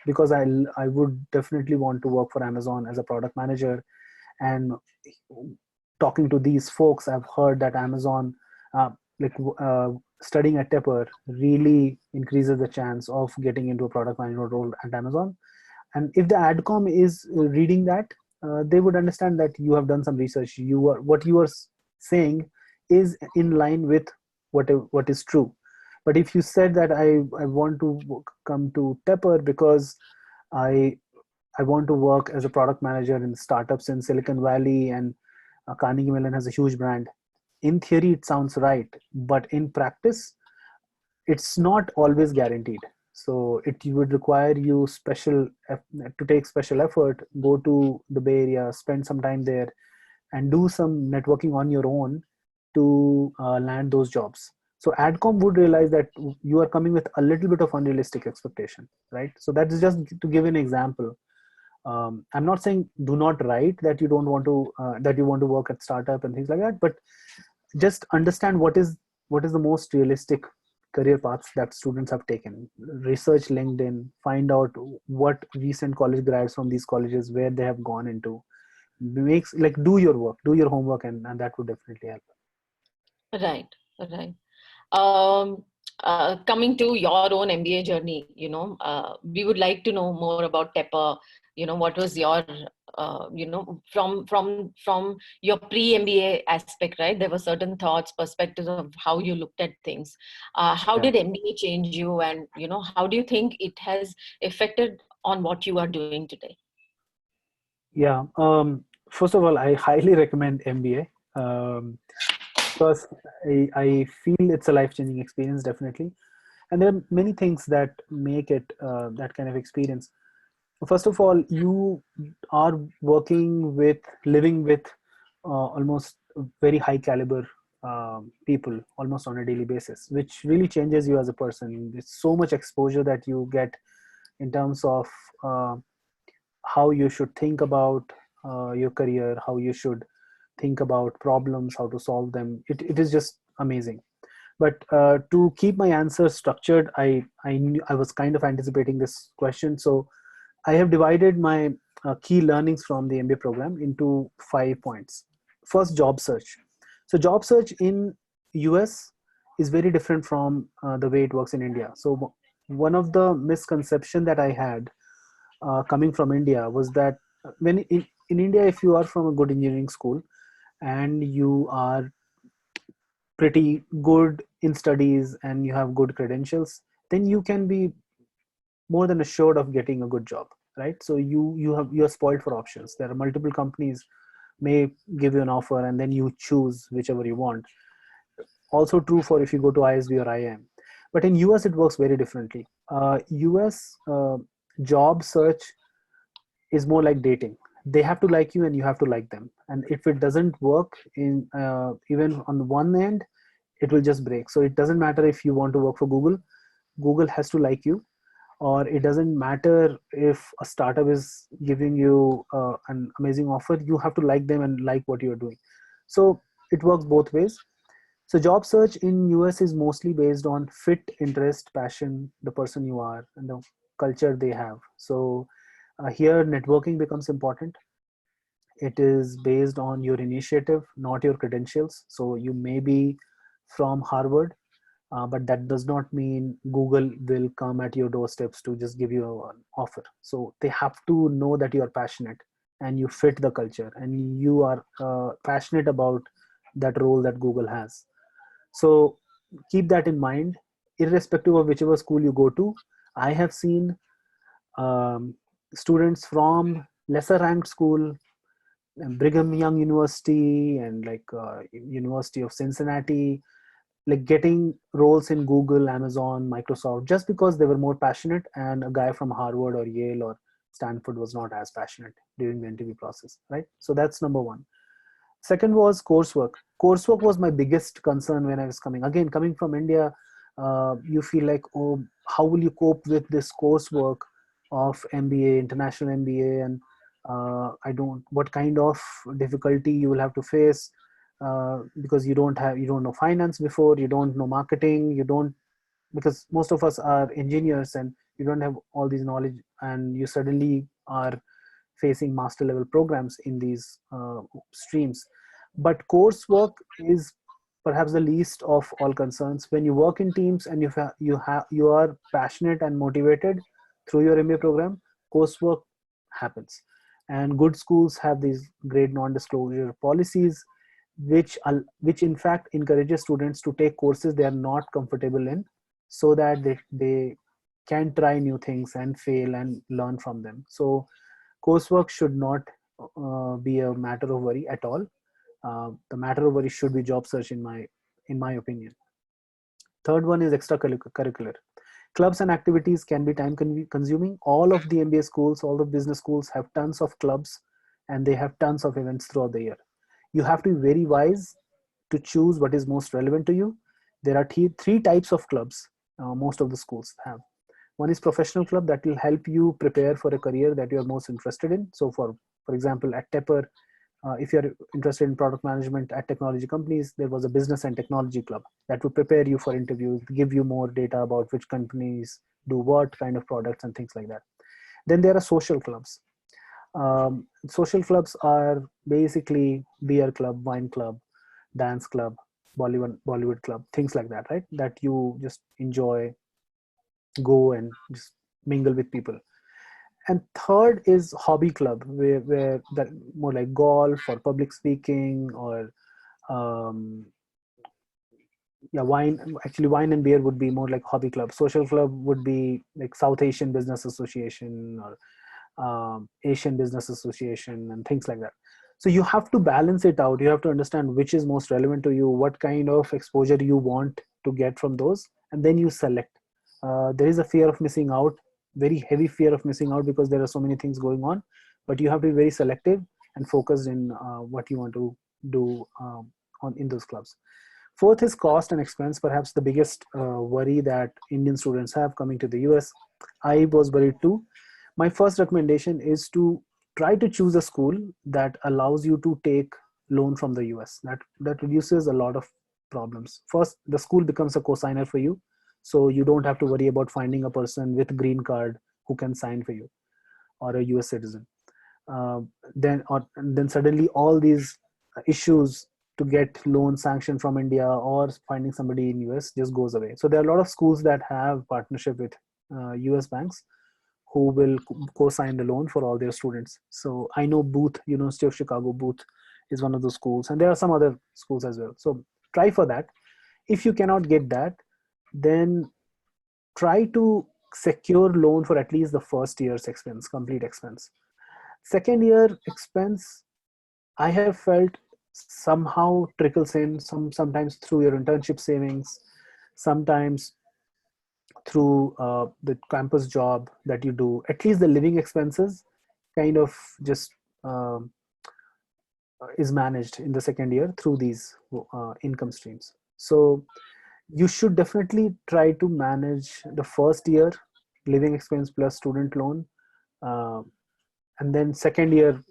because I would definitely want to work for Amazon as a product manager. And talking to these folks, I've heard that Amazon, like studying at Tepper really increases the chance of getting into a product management role at Amazon. And if the AdCom is reading that, they would understand that you have done some research. What you are saying is in line with what is true. But if you said that I want to come to Tepper because I want to work as a product manager in startups in Silicon Valley, and Carnegie Mellon has a huge brand. In theory, it sounds right, but in practice, it's not always guaranteed. So it would require you to take special effort, go to the Bay Area, spend some time there, and do some networking on your own to land those jobs. So AdCom would realize that you are coming with a little bit of unrealistic expectation, right? So that is just to give an example. I'm not saying do not write that you don't want to that you want to work at startup and things like that, but just understand what is the most realistic career paths that students have taken. Research LinkedIn, find out what recent college grads from these colleges, where they have gone into. Makes, like, do your work, do your homework, and that would definitely help. Right, right. Coming to your own MBA journey, we would like to know more about Tepper. What was your, from your pre-MBA aspect, right? There were certain thoughts, perspectives of how you looked at things. How Yeah. did MBA change you, and how do you think it has affected on what you are doing today? Yeah. First of all, I highly recommend MBA. Because I feel it's a life-changing experience, definitely. And there are many things that make it that kind of experience. First of all, you are living with almost very high caliber people almost on a daily basis, which really changes you as a person. There's so much exposure that you get in terms of uh, how you should think about your career, how you should think about problems, how to solve them. It is just amazing. But to keep my answer structured, I was kind of anticipating this question. So I have divided my key learnings from the MBA program into 5 points. First, job search. So job search in US is very different from the way it works in India. So one of the misconception that I had coming from India was that in India, if you are from a good engineering school and you are pretty good in studies and you have good credentials, then you can be more than assured of getting a good job, right? So you're spoiled for options. There are multiple companies may give you an offer and then you choose whichever you want. Also true for if you go to ISB or IIM. But in US, it works very differently. US job search is more like dating. They have to like you and you have to like them. And if it doesn't work in even on the one end, it will just break. So it doesn't matter if you want to work for Google. Google has to like you, or it doesn't matter if a startup is giving you an amazing offer. You have to like them and like what you're doing. So it works both ways. So job search in US is mostly based on fit, interest, passion, the person you are, and the culture they have. So here networking becomes important. It is based on your initiative, not your credentials. So you may be from Harvard, but that does not mean Google will come at your doorsteps to just give you an offer. So they have to know that you are passionate and you fit the culture and you are passionate about that role that Google has. So keep that in mind, irrespective of whichever school you go to. I have seen um, students from lesser ranked school, Brigham Young University and like University of Cincinnati, like getting roles in Google, Amazon, Microsoft, just because they were more passionate, and a guy from Harvard or Yale or Stanford was not as passionate during the interview process, right? So that's number one. Second was coursework. Coursework was my biggest concern when I was coming. Again, coming from India, you feel like, oh, how will you cope with this coursework of MBA, international MBA, and I don't, what kind of difficulty you will have to face because you don't know finance before, you don't know marketing, you don't, because most of us are engineers and you don't have all these knowledge, and you suddenly are facing master level programs in these streams. But coursework is perhaps the least of all concerns. When you work in teams and you are passionate and motivated through your MBA program, coursework happens. And good schools have these great non-disclosure policies, which in fact encourages students to take courses they are not comfortable in, so that they can try new things and fail and learn from them. So coursework should not be a matter of worry at all. The matter of worry should be job search, in my opinion. Third one is extracurricular. Clubs and activities can be time consuming. All of the MBA schools, all the business schools have tons of clubs, and they have tons of events throughout the year. You have to be very wise to choose what is most relevant to you. There are three types of clubs most of the schools have. One is professional club that will help you prepare for a career that you are most interested in. So for example, at Tepper, if you're interested in product management at technology companies, there was a business and technology club that would prepare you for interviews, give you more data about which companies do what kind of products and things like that. Then there are social clubs. Social clubs are basically beer club, wine club, dance club, Bollywood club, things like that, right? That you just enjoy, go and just mingle with people. And third is hobby club, where that more like golf or public speaking or um, yeah, wine and beer would be more like hobby club. Social club would be like South Asian Business Association or Asian Business Association and things like that. So you have to balance it out. You have to understand which is most relevant to you, what kind of exposure you want to get from those, and then you select. There is a fear of missing out, very heavy fear of missing out, because there are so many things going on, but you have to be very selective and focused in what you want to do in those clubs. Fourth is cost and expense, perhaps the biggest worry that Indian students have coming to the US. I was worried too. My first recommendation is to try to choose a school that allows you to take loan from the US. That reduces a lot of problems. First, the school becomes a co-signer for you, so you don't have to worry about finding a person with green card who can sign for you, or a US citizen. Then suddenly all these issues to get loan sanctioned from India or finding somebody in US just goes away. So there are a lot of schools that have partnership with US banks who will co-sign the loan for all their students. So I know Booth, University of Chicago, Booth is one of those schools, and there are some other schools as well. So try for that. If you cannot get that, then try to secure loan for at least the first year's expense, complete expense. Second year expense, I have felt somehow trickles in, sometimes through your internship savings, sometimes through the campus job that you do. At least the living expenses kind of just um, is managed in the second year through these income streams. So you should definitely try to manage the first year living expense plus student loan, uh, and then second year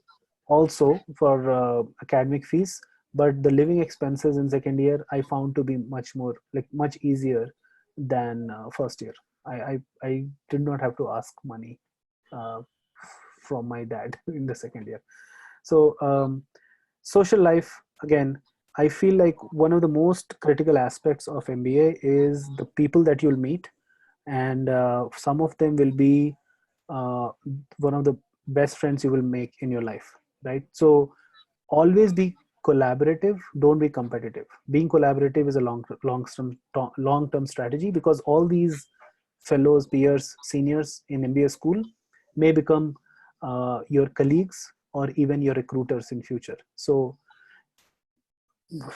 also for academic fees. But the living expenses in second year I found to be much more, like, much easier than first year. I did not have to ask money uh, from my dad in the second year. So social life, again, I feel like one of the most critical aspects of MBA is the people that you'll meet, and some of them will be uh, one of the best friends you will make in your life, right? So always be collaborative, don't be competitive. Being collaborative is a long term strategy, because all these fellows, peers, seniors in MBA school may become your colleagues or even your recruiters in future. So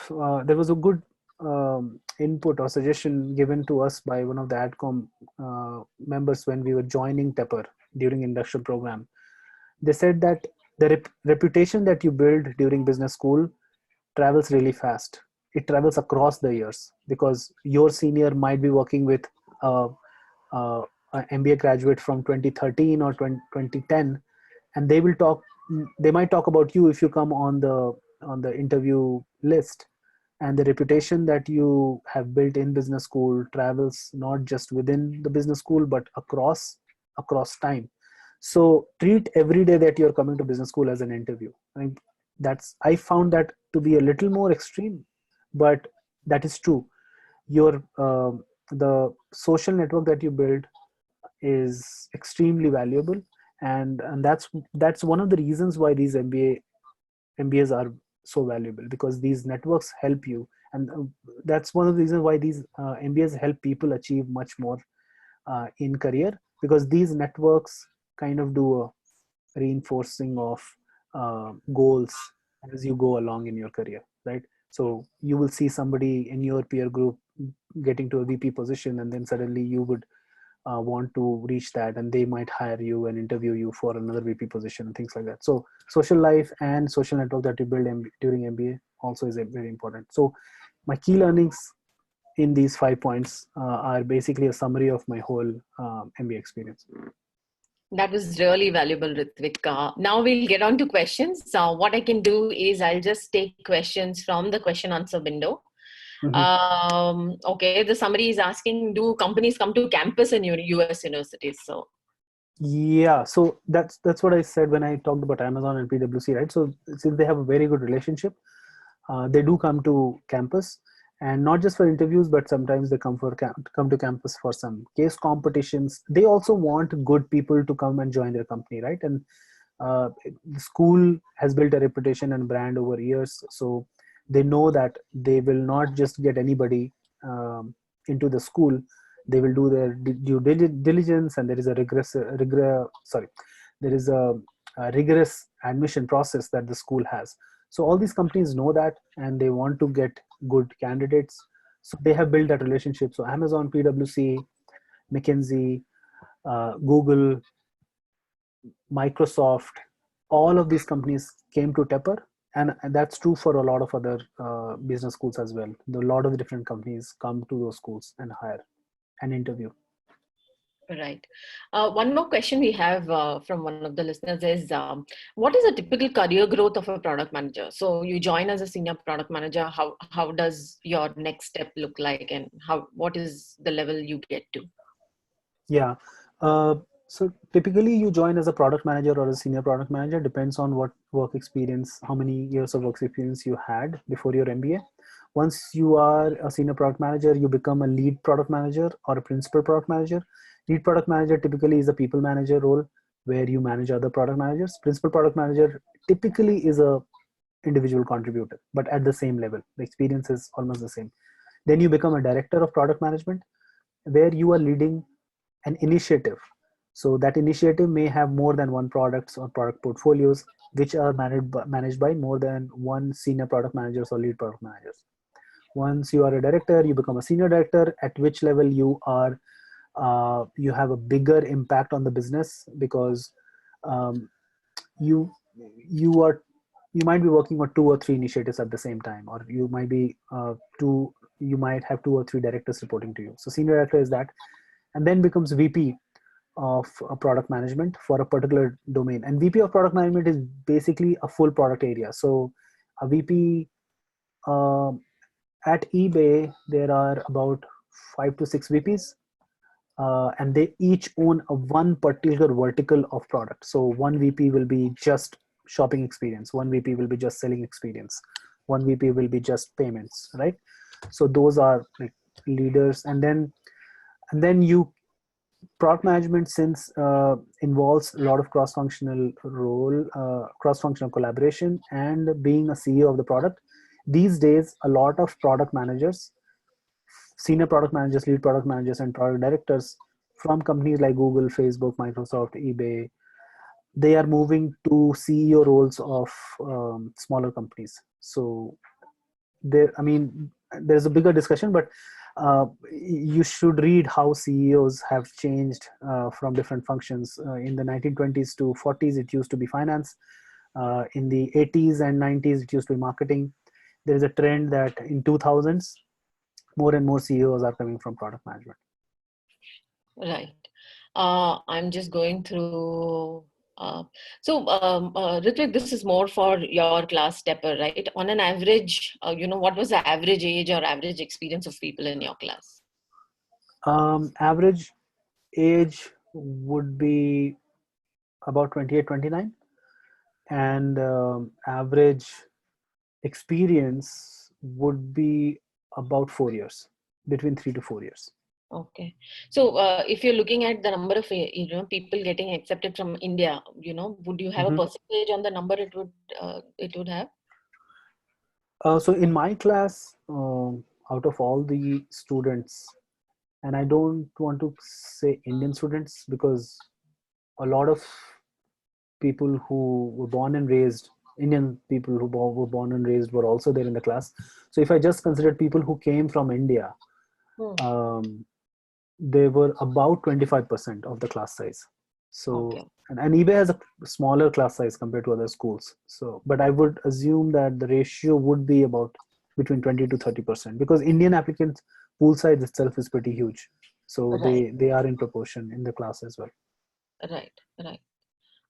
there was a good input or suggestion given to us by one of the AdCom members when we were joining Tepper during induction program. They said that the reputation that you build during business school travels really fast. It travels across the years, because your senior might be working with uh, an MBA graduate from 2013 or 2010, and they might talk about you if you come on the interview list. And the reputation that you have built in business school travels not just within the business school but across time. So treat every day that you're coming to business school as an interview. I found that to be a little more extreme, but that is true. Your the social network that you build is extremely valuable, and that's one of the reasons why these MBAs are so valuable, because these networks help you. And that's one of the reasons why these MBAs help people achieve much more in career, because these networks kind of do a reinforcing of goals as you go along in your career, right? So you will see somebody in your peer group getting to a VP position, and then suddenly you would want to reach that, and they might hire you and interview you for another VP position and things like that. So social life and social network that you build during MBA also is very important. So my key learnings in these 5 points are basically a summary of my whole MBA experience. That was really valuable, Ritwik. Now we'll get on to questions. What I can do is I'll just take questions from the question answer window. Okay, the summary is asking, do companies come to campus in US universities? So yeah, so that's what I said when I talked about Amazon and PwC, right? So since they have a very good relationship, they do come to campus, and not just for interviews, but sometimes they come to campus for some case competitions. They also want good people to come and join their company, right? And the school has built a reputation and brand over years, so they know that they will not just get anybody into the school. They will do their due diligence, and there is a rigorous admission process that the school has. So all these companies know that, and they want to get good candidates. So they have built that relationship. So Amazon, PwC, McKinsey, Google, Microsoft, all of these companies came to Tepper, and that's true for a lot of other business schools as well. A lot of different companies come to those schools and hire and interview. right. One more question we have from one of the listeners is, what is a typical career growth of a product manager? So you join as a senior product manager. How does your next step look like, and what is the level you get to? Yeah. So typically you join as a product manager or a senior product manager, depends on what work experience, how many years of work experience you had before your MBA. Once you are a senior product manager, you become a lead product manager or a principal product manager. Lead product manager typically is a people manager role where you manage other product managers. Principal product manager typically is a individual contributor, but at the same level. The experience is almost the same. Then you become a director of product management, where you are leading an initiative. So that initiative may have more than one products or product portfolios, which are managed by more than one senior product managers or lead product managers. Once you are a director, you become a senior director, at which level you have a bigger impact on the business, because um, you you might be working on 2 or 3 initiatives at the same time, or you might be you might have 2 or 3 directors reporting to you. So senior director is that, and then becomes VP of product management for a particular domain. And VP of product management is basically a full product area. So a VP at eBay, there are about 5 to 6 VPs, and they each own one particular vertical of product. So one VP will be just shopping experience, one VP will be just selling experience, one VP will be just payments, right? So those are like leaders. And then you product management, since involves a lot of cross-functional role, cross-functional collaboration, and being a CEO of the product. These days, a lot of product managers, senior product managers, lead product managers, and product directors from companies like Google, Facebook, Microsoft, eBay, they are moving to CEO roles of smaller companies. So there, I mean, there's a bigger discussion, but you should read how CEOs have changed from different functions. In the 1920s to 40s, it used to be finance. In the 80s and 90s, it used to be marketing. There is a trend that in 2000s, more and more CEOs are coming from product management. Right. I'm just going through. Ritwik, this is more for your class, Tepper, right? On an average, what was the average age or average experience of people in your class? Average age would be about 28, 29. And average experience would be about 4 years, between 3 to 4 years. Okay. So if you're looking at the number of people getting accepted from India, would you have a percentage on the number it would have? So in my class, out of all the students, and I don't want to say Indian students, because a lot of people who were born and raised, Indian people who were born and raised, were also there in the class. So if I just considered people who came from India, they were about 25% of the class size. So, okay. and eBay has a smaller class size compared to other schools. So, but I would assume that the ratio would be about between 20 to 30%, because Indian applicants pool size itself is pretty huge. So Right. they are in proportion in the class as well. Right.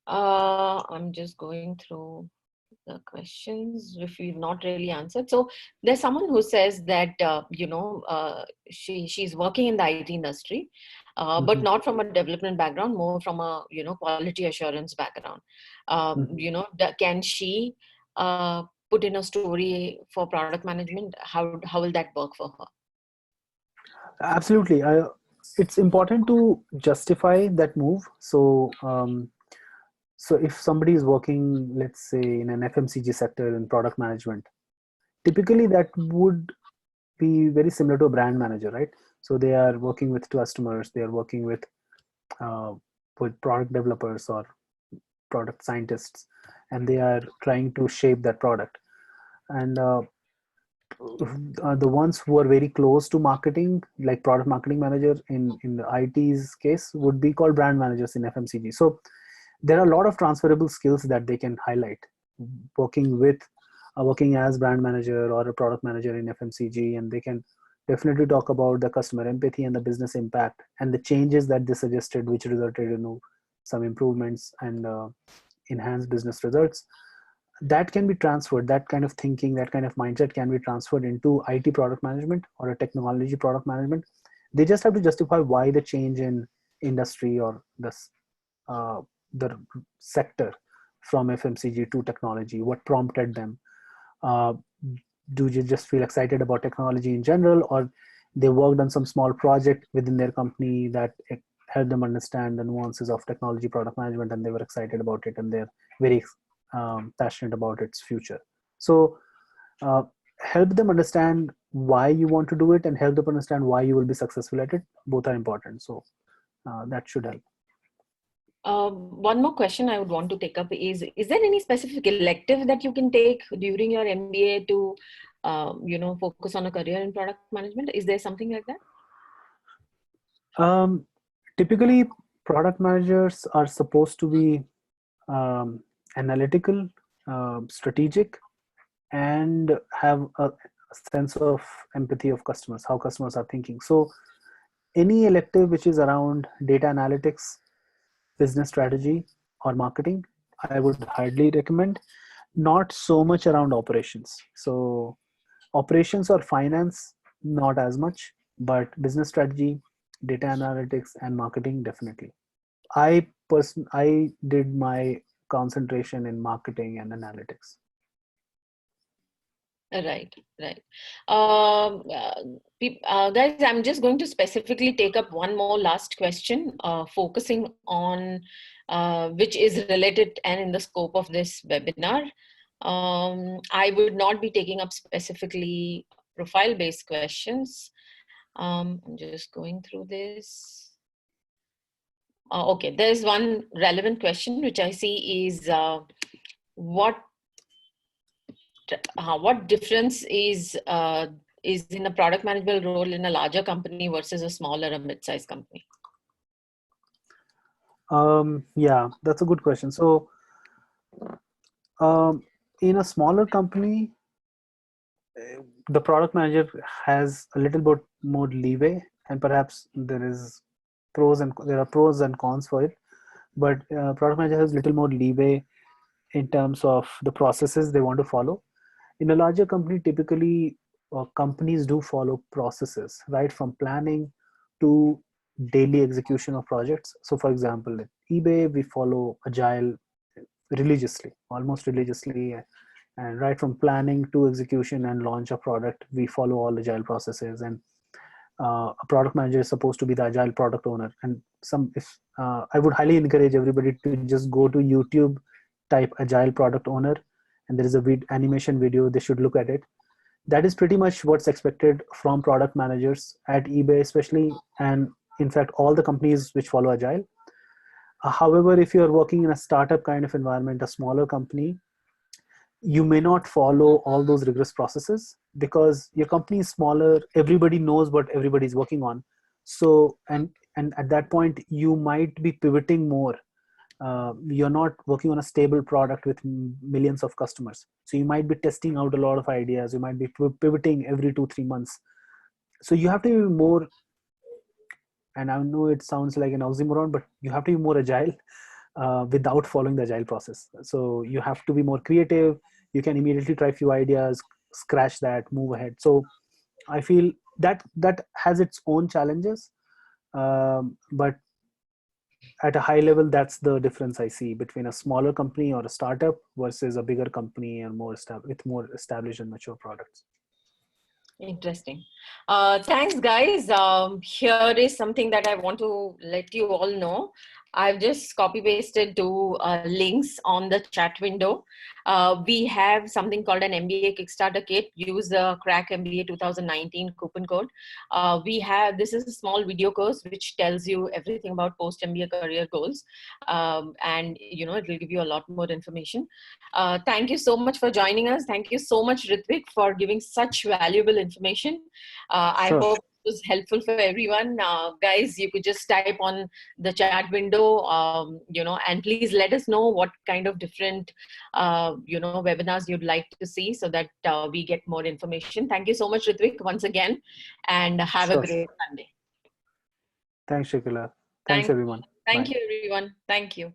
I'm just going through the questions which we've not really answered. So there's someone who says that she's working in the IT industry, but not from a development background, more from a quality assurance background. Can she put in a story for product management? How will that work for her? Absolutely. It's important to justify that move. So so if somebody is working, let's say, in an FMCG sector in product management, typically that would be very similar to a brand manager, right? So they are working with customers, they are working with product developers or product scientists, and they are trying to shape that product. And the ones who are very close to marketing, like product marketing manager in the IT's case, would be called brand managers in FMCG. So there are a lot of transferable skills that they can highlight working as brand manager or a product manager in FMCG, and they can definitely talk about the customer empathy and the business impact and the changes that they suggested, which resulted in some improvements and enhanced business results. That can be transferred, that kind of thinking, that kind of mindset can be transferred into IT product management or a technology product management. They just have to justify why the change in industry or the sector from FMCG to technology, what prompted them. Do you just feel excited about technology in general, or they worked on some small project within their company that helped them understand the nuances of technology product management, and they were excited about it and they're very passionate about its future. So help them understand why you want to do it and help them understand why you will be successful at it. Both are important. So that should help. One more question I would want to take up is there any specific elective that you can take during your MBA to, focus on a career in product management? Is there something like that? Typically, product managers are supposed to be analytical, strategic, and have a sense of empathy of customers, how customers are thinking. So any elective which is around data analytics, business strategy, or marketing, I would hardly recommend. Not so much around operations. So operations or finance, not as much, but business strategy, data analytics, and marketing, definitely. I did my concentration in marketing and analytics. Right, right. Guys, I'm just going to specifically take up one more last question, focusing on which is related and in the scope of this webinar. I would not be taking up specifically profile-based questions. I'm just going through this. Okay, there's one relevant question which I see is what difference is in a product management role in a larger company versus a smaller or mid-sized company? Yeah, that's a good question. So in a smaller company, the product manager has a little bit more leeway, and perhaps there are pros and cons for it. But product manager has little more leeway in terms of the processes they want to follow. In a larger company, typically companies do follow processes, right, from planning to daily execution of projects. So for example, at eBay, we follow agile religiously, almost religiously, and right from planning to execution and launch a product, we follow all agile processes. And a product manager is supposed to be the agile product owner. And I would highly encourage everybody to just go to YouTube, type agile product owner, and there is a animation video. They should look at it. That is pretty much what's expected from product managers at eBay, especially, and in fact all the companies which follow agile. However, if you're working in a startup kind of environment, a smaller company, you may not follow all those rigorous processes because your company is smaller. Everybody knows what everybody's working on. So, and at that point, you might be pivoting more. You're not working on a stable product with millions of customers. So you might be testing out a lot of ideas. You might be pivoting every 2-3 months. So you have to be more, and I know it sounds like an oxymoron, but you have to be more agile without following the agile process. So you have to be more creative. You can immediately try a few ideas, scratch that, move ahead. So I feel that has its own challenges, but at a high level, that's the difference I see between a smaller company or a startup versus a bigger company and with more established and mature products. Interesting. Thanks, guys. Here is something that I want to let you all know. I've just copy pasted two links on the chat window. We have something called an MBA Kickstarter kit. Use the Crack MBA 2019 coupon code. This is a small video course which tells you everything about post-MBA career goals. And it will give you a lot more information. Thank you so much for joining us. Thank you so much, Ritwik, for giving such valuable information. I hope it was helpful for everyone. Guys, you could just type on the chat window, and please let us know what kind of different, webinars you'd like to see so that we get more information. Thank you so much, Ritwik, once again, and have a great Sunday. Thanks, Shikila. Thanks, everyone. Thank you, everyone. Thank you.